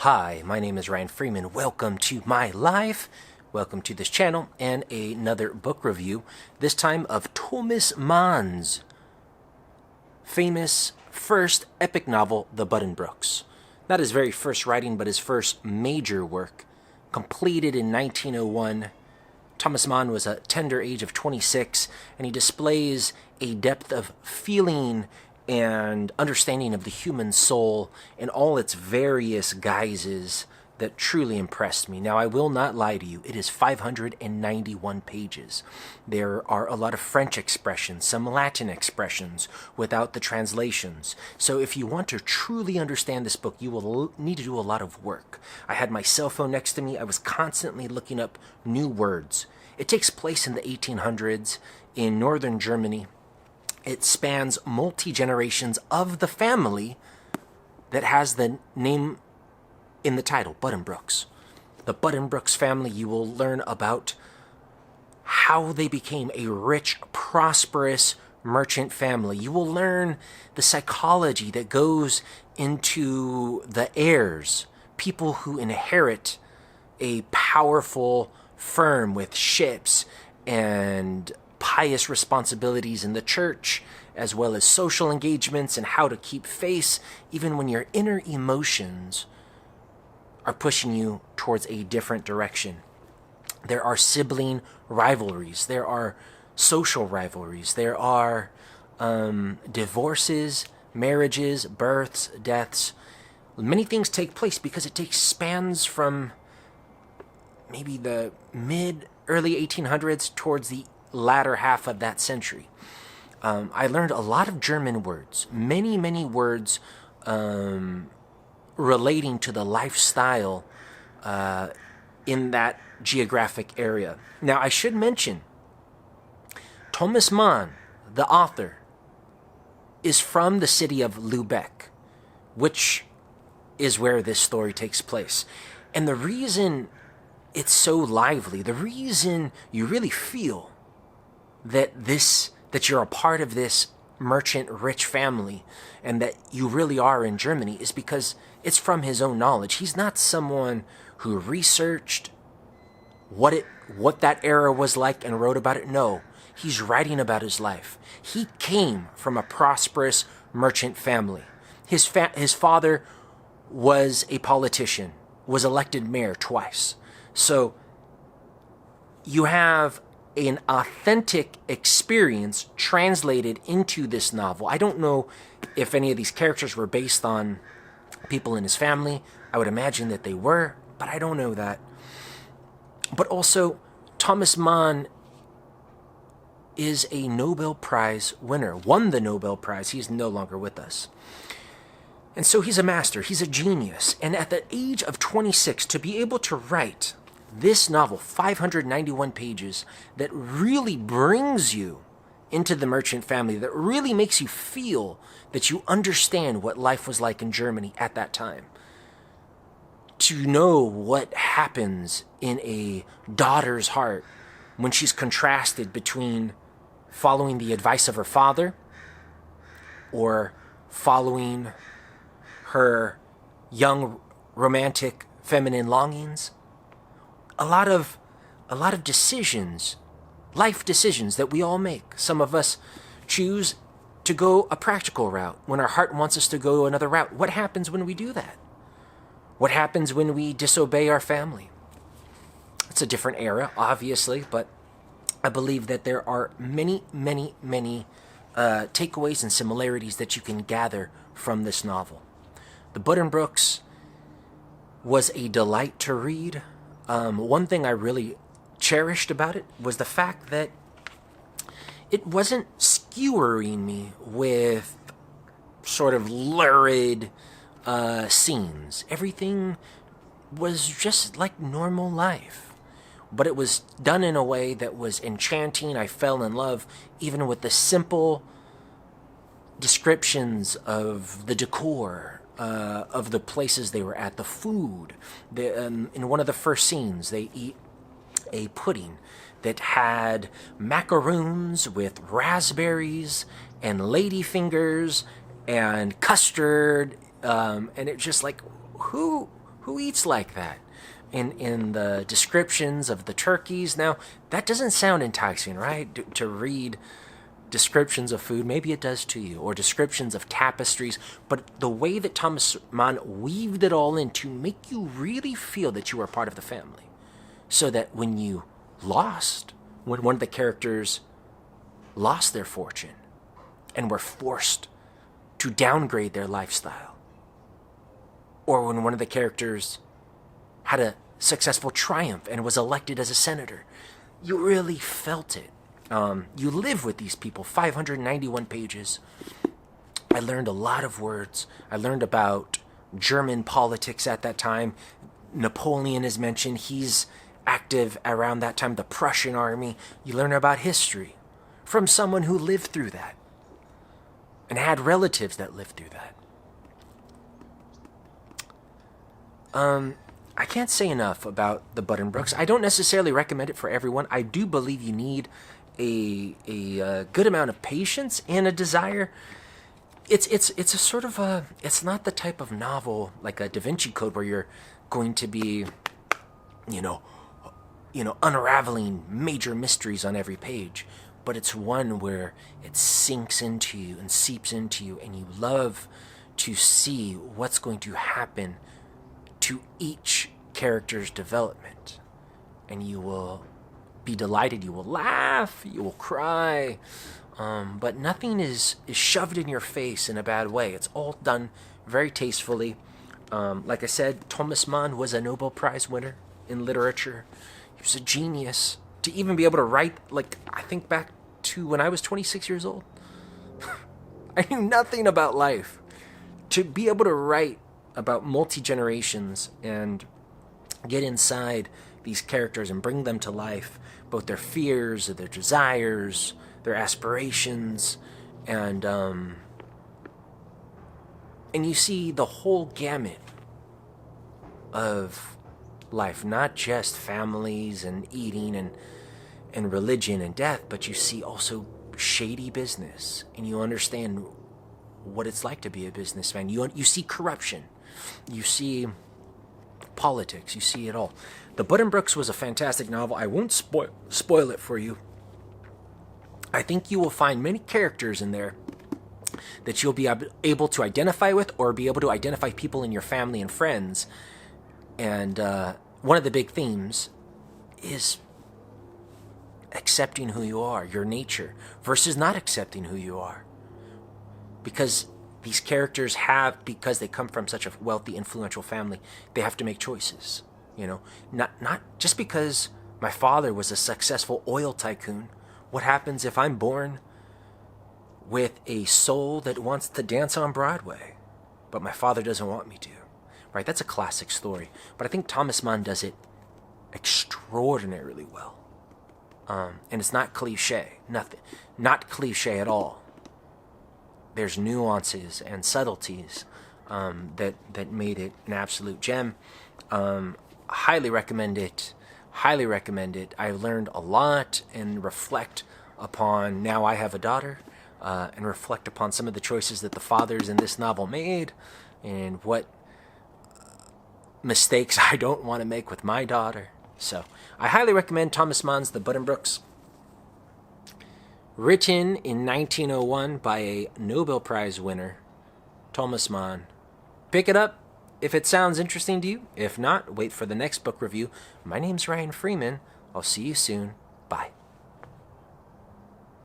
Hi, my name is Ryan Freeman. Welcome to my life. Welcome to this channel and another book review, this time of Thomas Mann's famous first epic novel, The Buddenbrooks. Not his very first writing, but his first major work. Completed in 1901, Thomas Mann was a tender age of 26, and he displays a depth of feeling and understanding of the human soul in all its various guises that truly impressed me. Now, I will not lie to you, it is 591 pages. There are a lot of French expressions, some Latin expressions without the translations. So if you want to truly understand this book, you will need to do a lot of work. I had my cell phone next to me. I was constantly looking up new words. It takes place in the 1800s in northern Germany. It spans multi-generations of the family that has the name in the title, Buddenbrooks. The Buddenbrooks family, you will learn about how they became a rich, prosperous merchant family. You will learn the psychology that goes into the heirs, people who inherit a powerful firm with ships and pious responsibilities in the church, as well as social engagements and how to keep face even when your inner emotions are pushing you towards a different direction. There are sibling rivalries. There are social rivalries. There are divorces, marriages, births, deaths. Many things take place because it spans from maybe the early 1800s towards the latter half of that century. I learned a lot of German words, many words relating to the lifestyle in that geographic area. Now, I should mention, Thomas Mann, the author, is from the city of Lübeck, which is where this story takes place. And the reason it's so lively, the reason you really feel that you're a part of this merchant rich family and that you really are in Germany is because it's from his own knowledge. He's not someone who researched what that era was like and wrote about it. No, he's writing about his life. He came from a prosperous merchant family. His father was a politician, was elected mayor twice. So you have an authentic experience translated into this novel. I don't know if any of these characters were based on people in his family. I would imagine that they were, but I don't know that. But also, Thomas Mann is a Nobel Prize winner, won the Nobel Prize. He's no longer with us. And so he's a master, he's a genius. And at the age of 26, to be able to write this novel, 591 pages, that really brings you into the merchant family, that really makes you feel that you understand what life was like in Germany at that time. To know what happens in a daughter's heart when she's contrasted between following the advice of her father or following her young, romantic, feminine longings. A lot of decisions, life decisions that we all make. Some of us choose to go a practical route when our heart wants us to go another route. What happens when we do that? What happens when we disobey our family? It's a different era, obviously, but I believe that there are many takeaways and similarities that you can gather from this novel. The Buddenbrooks was a delight to read. One thing I really cherished about it was the fact that it wasn't skewering me with sort of lurid scenes. Everything was just like normal life. But it was done in a way that was enchanting. I fell in love even with the simple descriptions of the decor, of the places they were at, the food. In one of the first scenes, they eat a pudding that had macaroons with raspberries and ladyfingers and custard, and it's just like, who Who eats like that? In the descriptions of the turkeys. Now, that doesn't sound enticing, right? To read descriptions of food, maybe it does to you, or descriptions of tapestries, but the way that Thomas Mann weaved it all in to make you really feel that you were part of the family, so that when you lost, when one of the characters lost their fortune and were forced to downgrade their lifestyle, or when one of the characters had a successful triumph and was elected as a senator, you really felt it. You live with these people, 591 pages. I learned a lot of words. I learned about German politics at that time. Napoleon is mentioned. He's active around that time, the Prussian army. You learn about history from someone who lived through that and had relatives that lived through that. I can't say enough about the Buddenbrooks. I don't necessarily recommend it for everyone. I do believe you need a good amount of patience and a desire. It's a sort of a, it's not the type of novel like a Da Vinci Code where you're going to be, you know, unraveling major mysteries on every page. But it's one where it sinks into you and seeps into you, and you love to see what's going to happen to each character's development. And you will be delighted, you will laugh, you will cry, but nothing is shoved in your face in a bad way. It's all done very tastefully. Like I said, Thomas Mann was a Nobel Prize winner in literature. He was a genius. To even be able to write, like, I think back to when I was 26 years old. I knew nothing about life. To be able to write about multi-generations and get inside these characters and bring them to life, both their fears, their desires, their aspirations, and you see the whole gamut of life, not just families and eating and religion and death, but you see also shady business, and you understand what it's like to be a businessman. You see corruption, you see politics, you see it all. The Buddenbrooks was a fantastic novel. I won't spoil it for you. I think you will find many characters in there that you'll be able to identify with, or be able to identify people in your family and friends. And one of the big themes is accepting who you are, your nature, versus not accepting who you are. Because these characters have, because they come from such a wealthy, influential family, they have to make choices. You know, not just because my father was a successful oil tycoon. What happens if I'm born with a soul that wants to dance on Broadway, but my father doesn't want me to? Right? That's a classic story. But I think Thomas Mann does it extraordinarily well. And it's not cliche. Not cliche at all. There's nuances and subtleties that made it an absolute gem. Highly recommend it. Highly recommend it. I learned a lot and reflect upon, now I have a daughter, and reflect upon some of the choices that the fathers in this novel made, and what mistakes I don't want to make with my daughter. So I highly recommend Thomas Mann's The Buddenbrooks. Written in 1901 by a Nobel Prize winner, Thomas Mann. Pick it up if it sounds interesting to you. If not, wait for the next book review. My name's Ryan Freeman. I'll see you soon. Bye.